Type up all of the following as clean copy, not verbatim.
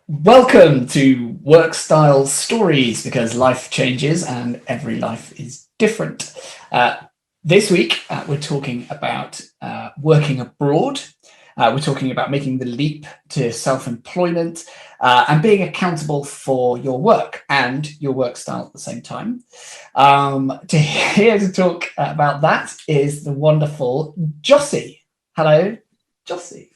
Welcome to Workstyle Stories, because life changes and every life is different. This week, we're talking about working abroad. We're talking about making the leap to self-employment and being accountable for your work and your work style at the same time. Here to talk about that is the wonderful Jossie. Hello, Jossie.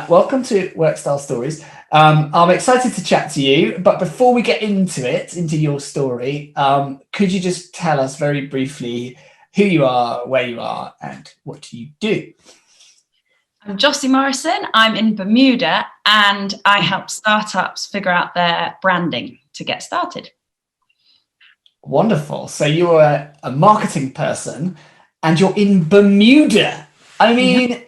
Welcome to Workstyle Stories. I'm excited to chat to you, but before we get into your story, could you just tell us very briefly who you are, where you are, and what you do? I'm Jossie Morrison. I'm in Bermuda and I help startups figure out their branding to get started. Wonderful. So you're a marketing person and you're in Bermuda. I mean,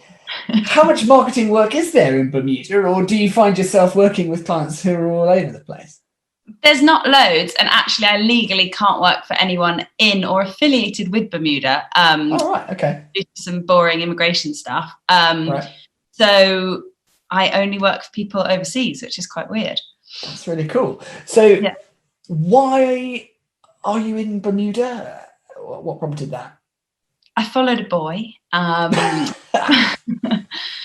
how much marketing work is there in Bermuda, or do you find yourself working with clients who are all over the place? There's not loads, and actually I legally can't work for anyone in or affiliated with Bermuda. Oh, right, okay. Due to some boring immigration stuff. Right. So I only work for people overseas, which is quite weird. That's really cool. So why are you in Bermuda? What prompted that? I followed a boy.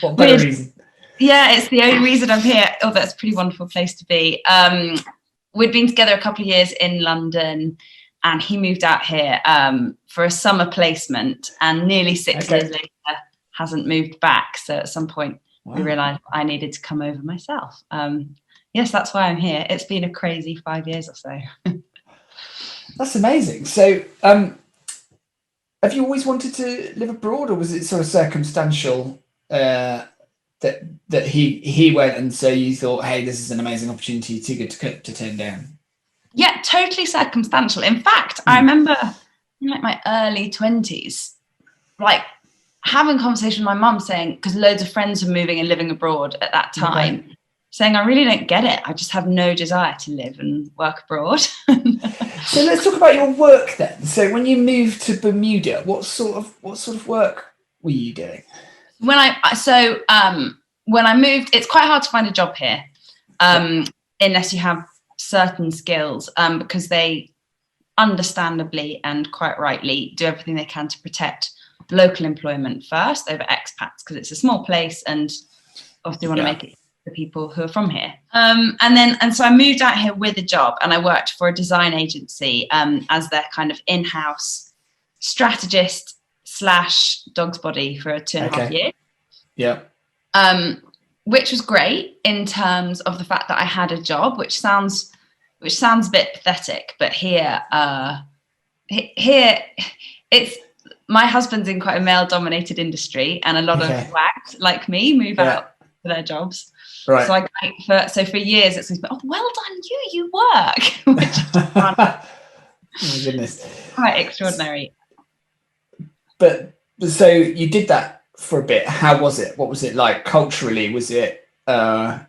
What better reason? Yeah, it's the only reason I'm here. Oh, that's a pretty wonderful place to be. We'd been together a couple of years in London, and he moved out here for a summer placement, and nearly 6 years later hasn't moved back. So at some point we realised I needed to come over myself. Yes, that's why I'm here. It's been a crazy 5 years or so. That's amazing. So have you always wanted to live abroad, or was it sort of circumstantial that he went, and so you thought, hey, this is an amazing opportunity, too good to turn down? Yeah, totally circumstantial. In fact, I remember in like my early 20s, like having a conversation with my mum saying, because loads of friends were moving and living abroad at that time, saying, I really don't get it. I just have no desire to live and work abroad. So let's talk about your work then. So when you moved to Bermuda, what sort of work were you doing? When I moved, it's quite hard to find a job here unless you have certain skills, because they understandably and quite rightly do everything they can to protect local employment first over expats, because it's a small place and obviously want to make it for people who are from here. And so I moved out here with a job, and I worked for a design agency as their kind of in-house strategist / dog's body for 2.5 years. Yeah. Which was great in terms of the fact that I had a job, which sounds a bit pathetic, but here it's, my husband's in quite a male-dominated industry, and a lot of wags like me move out for their jobs. Right. So for years it's like, oh, well done you work, which is fun. Oh my goodness, quite extraordinary. But so you did that for a bit. How was it? What was it like culturally? Was it at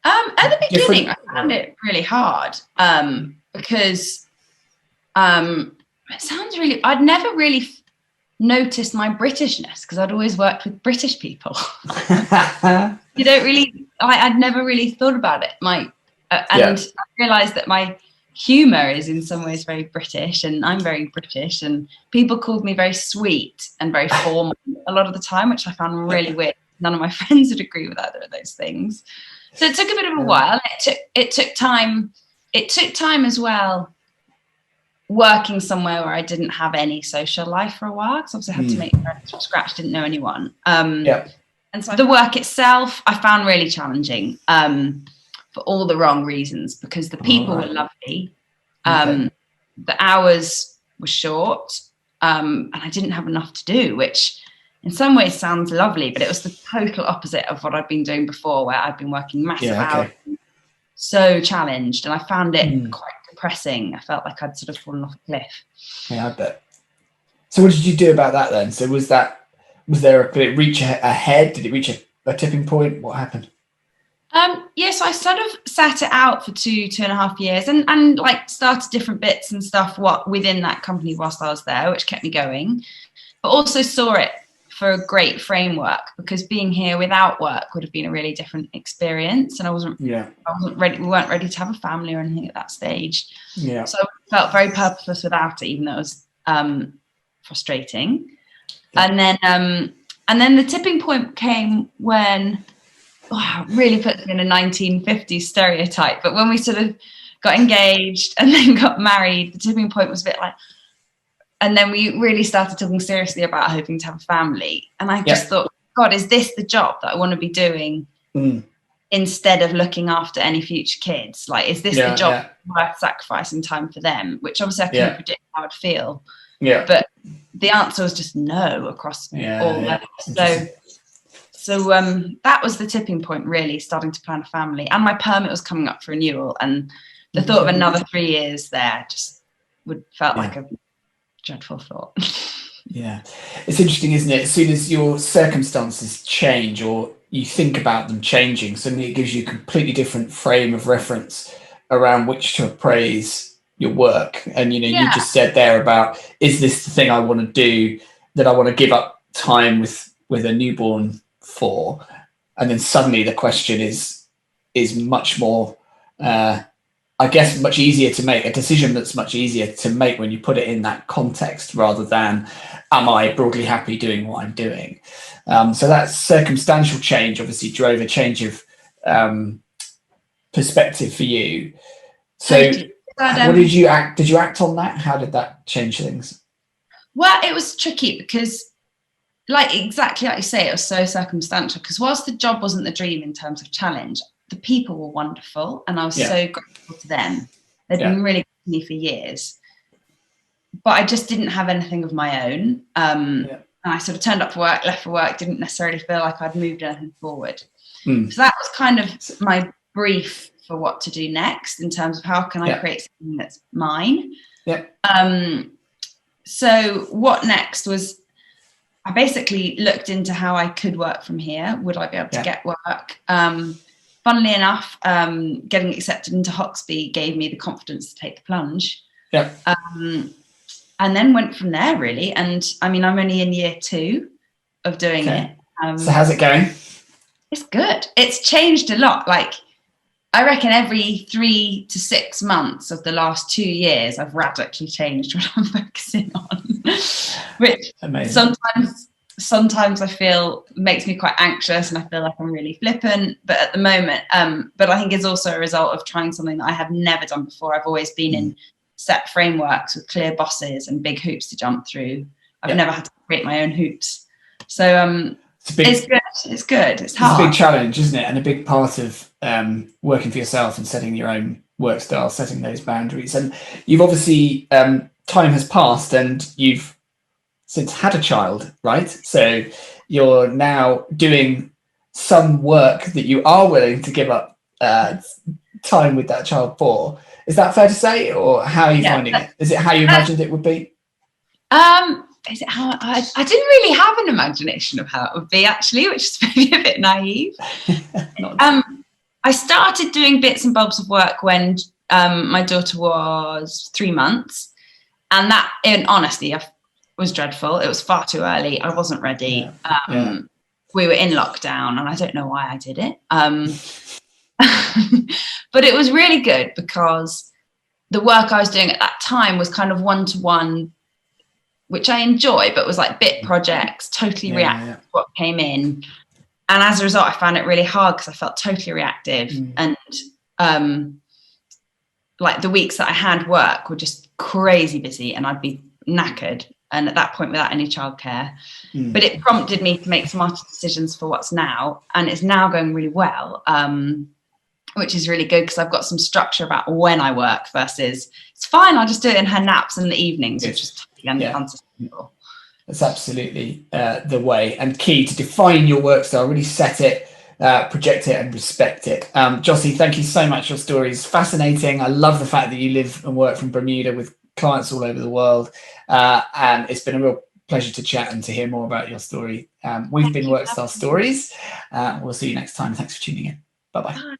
the beginning I found it really hard because it sounds really, I'd never really noticed my Britishness, because I'd always worked with British people. You don't really, I'd never really thought about it. I realized that my humor is in some ways very British, and I'm very British, and people called me very sweet and very formal a lot of the time, which I found really weird. None of my friends would agree with either of those things. So it took a bit of a while. It took time. It took time as well, working somewhere where I didn't have any social life for a while, because obviously I had to make friends from scratch, didn't know anyone. And so the work itself I found really challenging for all the wrong reasons, because the people were lovely. The hours were short, and I didn't have enough to do, which in some ways sounds lovely, but it was the total opposite of what I'd been doing before, where I'd been working massive hours, so challenged, and I found it quite depressing. I felt like I'd sort of fallen off a cliff. Yeah, I bet. So what did you do about that then? So did it reach a head? Did it reach a tipping point? What happened? So I sort of sat it out for 2.5 years, and like started different bits and stuff within that company whilst I was there, which kept me going, but also saw it for a great framework, because being here without work would have been a really different experience, and I wasn't ready. We weren't ready to have a family or anything at that stage. Yeah. So I felt very purposeless without it, even though it was frustrating. Yeah. And then the tipping point came when, really puts me in a 1950s stereotype, but when we sort of got engaged and then got married, the tipping point was a bit like, and then we really started talking seriously about hoping to have a family. And I just thought, God, is this the job that I want to be doing instead of looking after any future kids? Like, is this the job worth sacrificing time for them? Which obviously I couldn't predict how I'd feel. Yeah. But the answer was just no across all levels. So that was the tipping point, really, starting to plan a family. And my permit was coming up for renewal. And the thought of another 3 years there just felt like a dreadful thought. Yeah, it's interesting, isn't it? As soon as your circumstances change or you think about them changing, suddenly it gives you a completely different frame of reference around which to appraise your work. And you just said there about, is this the thing I want to do, that I want to give up time with a newborn for? And then suddenly the question is much more I guess much easier to make, a decision that's much easier to make when you put it in that context, rather than, am I broadly happy doing what I'm doing? So that circumstantial change obviously drove a change of perspective for you. So what did you act on that? How did that change things? Well, it was tricky because, exactly like you say, it was so circumstantial, because whilst the job wasn't the dream in terms of challenge, the people were wonderful, and I was so grateful to them. They'd been really good to me for years, but I just didn't have anything of my own. And I sort of turned up for work, left for work, didn't necessarily feel like I'd moved anything forward. So that was kind of my brief for what to do next, in terms of how can I create something that's mine. So what next was, I basically looked into how I could work from here. Would I be able to get work? Funnily enough, getting accepted into Hoxby gave me the confidence to take the plunge. And then went from there, really. And I mean, I'm only in year 2 of doing it. So how's it going? It's good. It's changed a lot. Like, I reckon every 3 to 6 months of the last 2 years, I've radically changed what I'm focusing on, which sometimes I feel makes me quite anxious, and I feel like I'm really flippant. But at the moment, but I think it's also a result of trying something that I have never done before. I've always been in set frameworks with clear bosses and big hoops to jump through. I've never had to create my own hoops. So it's good. It's good. It's hard. It's a big challenge, isn't it? And a big part of working for yourself and setting your own work style, setting those boundaries. And you've obviously, time has passed and you've since had a child, right? So you're now doing some work that you are willing to give up time with that child for. Is that fair to say, or how are you finding it? Is it how you imagined it would be? Is it how I didn't really have an imagination of how it would be, actually, which is maybe a bit naive. I started doing bits and bobs of work when my daughter was 3 months, and that, in honesty, was dreadful. It was far too early. I wasn't ready. We were in lockdown, and I don't know why I did it. But it was really good, because the work I was doing at that time was kind of one-to-one, which I enjoy, but was like bit projects, totally reactive to what came in. And as a result, I found it really hard because I felt totally reactive. And like the weeks that I had work were just crazy busy, and I'd be knackered. And at that point, without any childcare. But it prompted me to make smarter decisions for what's now. And it's now going really well, which is really good, because I've got some structure about when I work versus, it's fine, I'll just do it in her naps in the evenings, which is totally unsustainable. That's absolutely the way, and key to define your work style, really set it, project it and respect it. Jossie, thank you so much. Your story is fascinating. I love the fact that you live and work from Bermuda with clients all over the world, and it's been a real pleasure to chat and to hear more about your story. We've been Workstyle Stories. We'll see you next time. Thanks for tuning in. Bye-bye.